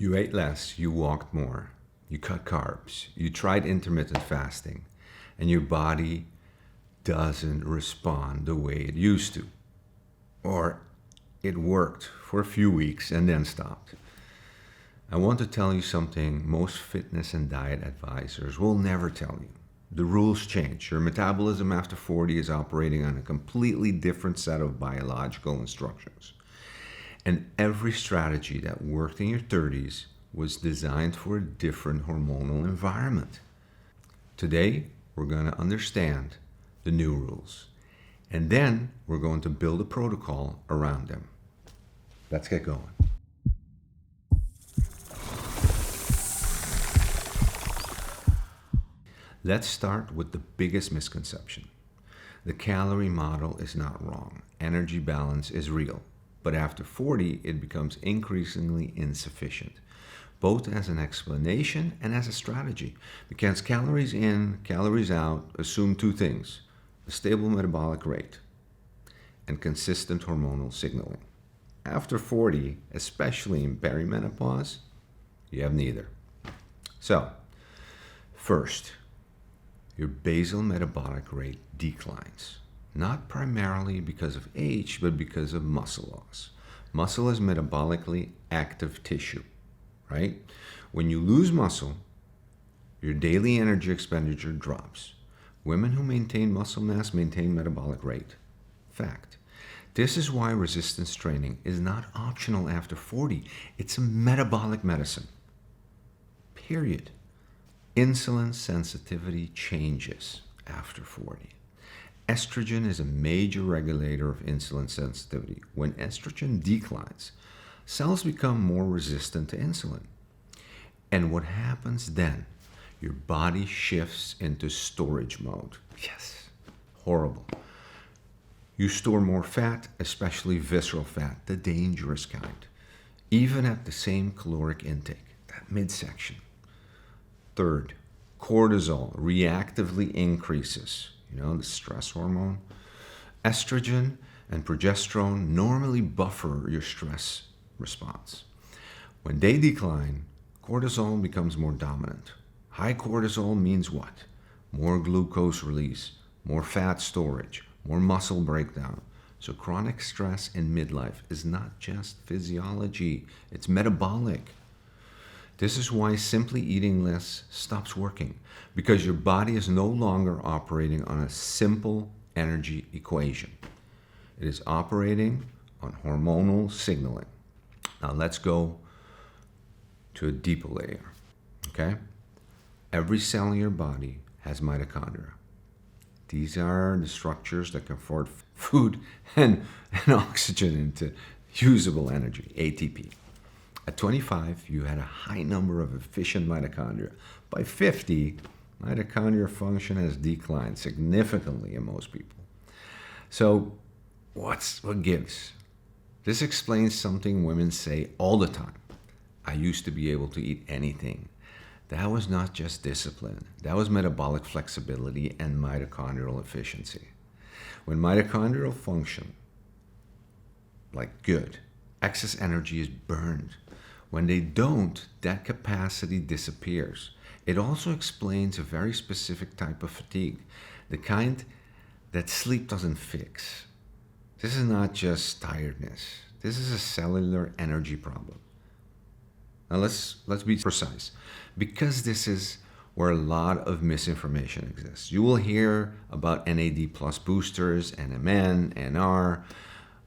You ate less, you walked more, you cut carbs, you tried intermittent fasting, and your body doesn't respond the way it used to. Or it worked for a few weeks and then stopped. I want to tell you something most fitness and diet advisors will never tell you. The rules change. Your metabolism after 40 is operating on a completely different set of biological instructions. And every strategy that worked in your 30s was designed for a different hormonal environment. Today, we're going to understand the new rules. And then we're going to build a protocol around them. Let's get going. Let's start with the biggest misconception. The calorie model is not wrong. Energy balance is real. But after 40, it becomes increasingly insufficient, both as an explanation and as a strategy. Because calories in, calories out assume two things: a stable metabolic rate and consistent hormonal signaling. After 40, especially in perimenopause, you have neither. So, first, your basal metabolic rate declines, not primarily because of age, but because of muscle loss. Muscle is metabolically active tissue, right? When you lose muscle, your daily energy expenditure drops. Women who maintain muscle mass maintain metabolic rate. Fact. This is why resistance training is not optional after 40. It's a metabolic medicine. Period. Insulin sensitivity changes after 40. Estrogen is a major regulator of insulin sensitivity. When estrogen declines, cells become more resistant to insulin. And what happens then? Your body shifts into storage mode. Yes, horrible. You store more fat, especially visceral fat, the dangerous kind, even at the same caloric intake, that midsection. Third, cortisol reactively increases, the stress hormone. Estrogen and progesterone normally buffer your stress response. When they decline, cortisol becomes more dominant. High cortisol means what? More glucose release, more fat storage, more muscle breakdown. So chronic stress in midlife is not just physiology, it's metabolic. This is why simply eating less stops working, because your body is no longer operating on a simple energy equation. It is operating on hormonal signaling. Now let's go to a deeper layer, okay? Every cell in your body has mitochondria. These are the structures that convert food and oxygen into usable energy, ATP. At 25, you had a high number of efficient mitochondria. By 50, mitochondrial function has declined significantly in most people. So what gives? This explains something women say all the time. I used to be able to eat anything. That was not just discipline. That was metabolic flexibility and mitochondrial efficiency. When mitochondrial function like good, excess energy is burned. When they don't, that capacity disappears. It also explains a very specific type of fatigue, the kind that sleep doesn't fix. This is not just tiredness. This is a cellular energy problem. Now let's be precise, because this is where a lot of misinformation exists. You will hear about NAD plus boosters, NMN, NR,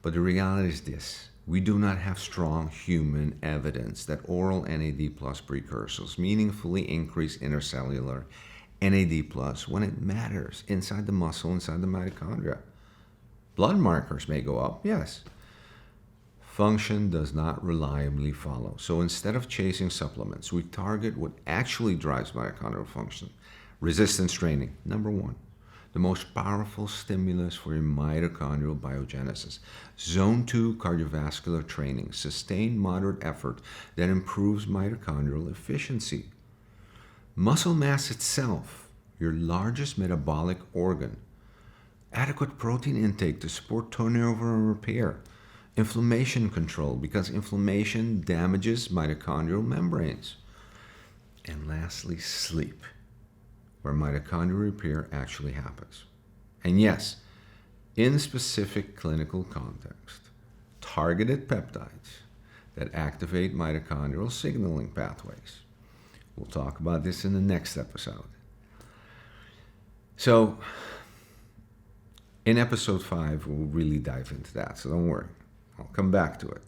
but the reality is this. We do not have strong human evidence that oral NAD plus precursors meaningfully increase intercellular NAD plus when it matters inside the muscle, inside the mitochondria. Blood markers may go up, yes. Function does not reliably follow. So instead of chasing supplements, we target what actually drives mitochondrial function. Resistance training, number one. The most powerful stimulus for your mitochondrial biogenesis. Zone 2 cardiovascular training, sustained moderate effort that improves mitochondrial efficiency. Muscle mass itself, your largest metabolic organ. Adequate protein intake to support turnover and repair. Inflammation control, because inflammation damages mitochondrial membranes. And lastly, sleep, where mitochondrial repair actually happens. And yes, in specific clinical context, targeted peptides that activate mitochondrial signaling pathways. We'll talk about this in the next episode. So, in episode 5, we'll really dive into that, so don't worry. I'll come back to it.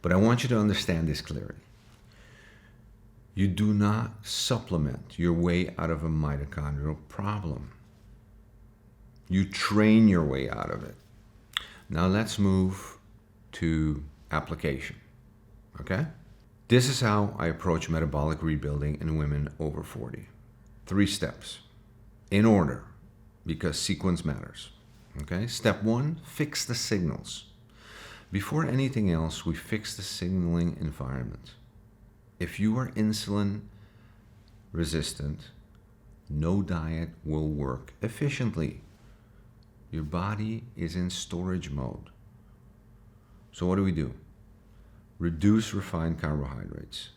But I want you to understand this clearly. You do not supplement your way out of a mitochondrial problem. You train your way out of it. Now let's move to application, okay? This is how I approach metabolic rebuilding in women over 40. 3 steps, in order, because sequence matters, okay? Step 1, fix the signals. Before anything else, we fix the signaling environment. If you are insulin resistant, no diet will work efficiently. Your body is in storage mode. So what do? Reduce refined carbohydrates,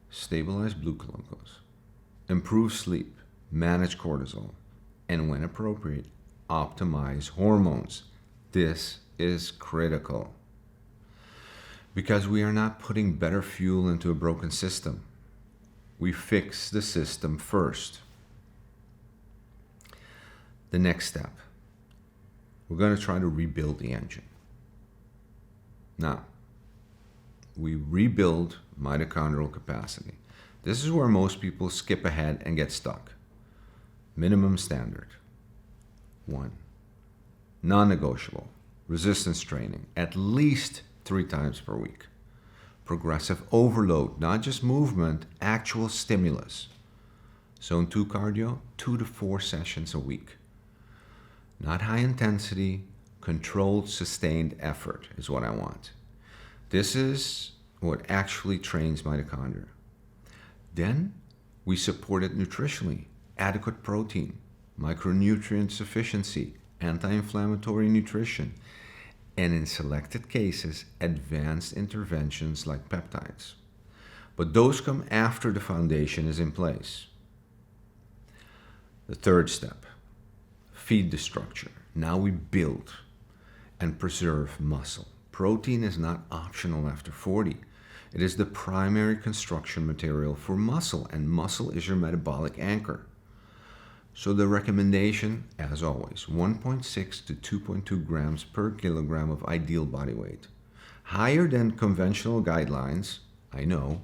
stabilize blood glucose, improve sleep, manage cortisol, and when appropriate, optimize hormones. This is critical, because we are not putting better fuel into a broken system. We fix the system first. The next step, we're going to try to rebuild the engine. Now, we rebuild mitochondrial capacity. This is where most people skip ahead and get stuck. Minimum standard. 1. Non-negotiable. Resistance training, at least 3 times per week. Progressive overload, not just movement, actual stimulus. Zone 2 cardio, 2 to 4 sessions a week. Not high intensity, controlled, sustained effort is what I want. This is what actually trains mitochondria. Then we support it nutritionally. Adequate protein, micronutrient sufficiency, anti-inflammatory nutrition, and in selected cases, advanced interventions like peptides. But those come after the foundation is in place. The third step, feed the structure. Now we build and preserve muscle. Protein is not optional after 40. It is the primary construction material for muscle, and muscle is your metabolic anchor. So the recommendation, as always, 1.6 to 2.2 grams per kilogram of ideal body weight. Higher than conventional guidelines, I know,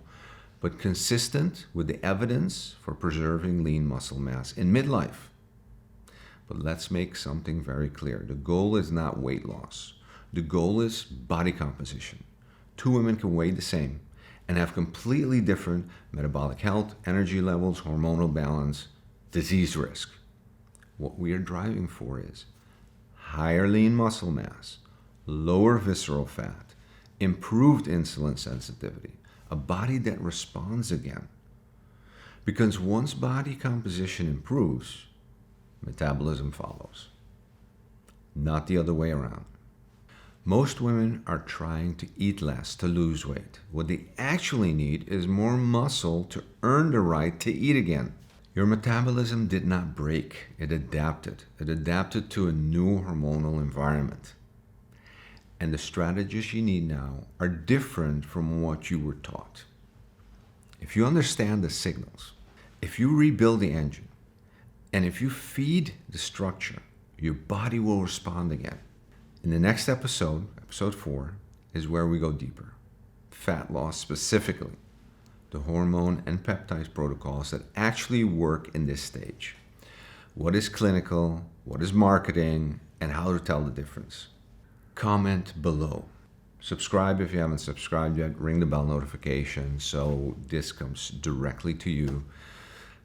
but consistent with the evidence for preserving lean muscle mass in midlife. But let's make something very clear. The goal is not weight loss. The goal is body composition. 2 women can weigh the same and have completely different metabolic health, energy levels, hormonal balance, disease risk. What we are driving for is higher lean muscle mass, lower visceral fat, improved insulin sensitivity, a body that responds again. Because once body composition improves, metabolism follows, not the other way around. Most women are trying to eat less to lose weight. What they actually need is more muscle to earn the right to eat again. Your metabolism did not break, it adapted. It adapted to a new hormonal environment. And the strategies you need now are different from what you were taught. If you understand the signals, if you rebuild the engine, and if you feed the structure, your body will respond again. In the next episode, episode 4, is where we go deeper. Fat loss specifically. The hormone and peptide protocols that actually work in this stage. What is clinical, what is marketing, and how to tell the difference. Comment below. Subscribe if you haven't subscribed yet. Ring the bell notification so this comes directly to you.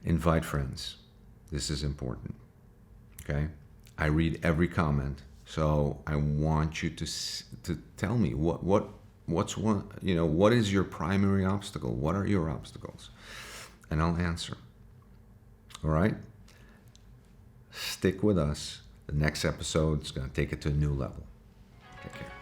Invite friends. This is important. Okay? I read every comment, so I want you to tell me what's one, what is your primary obstacle? What are your obstacles? And I'll answer. All right? Stick with us. The next episode is going to take it to a new level. Take care.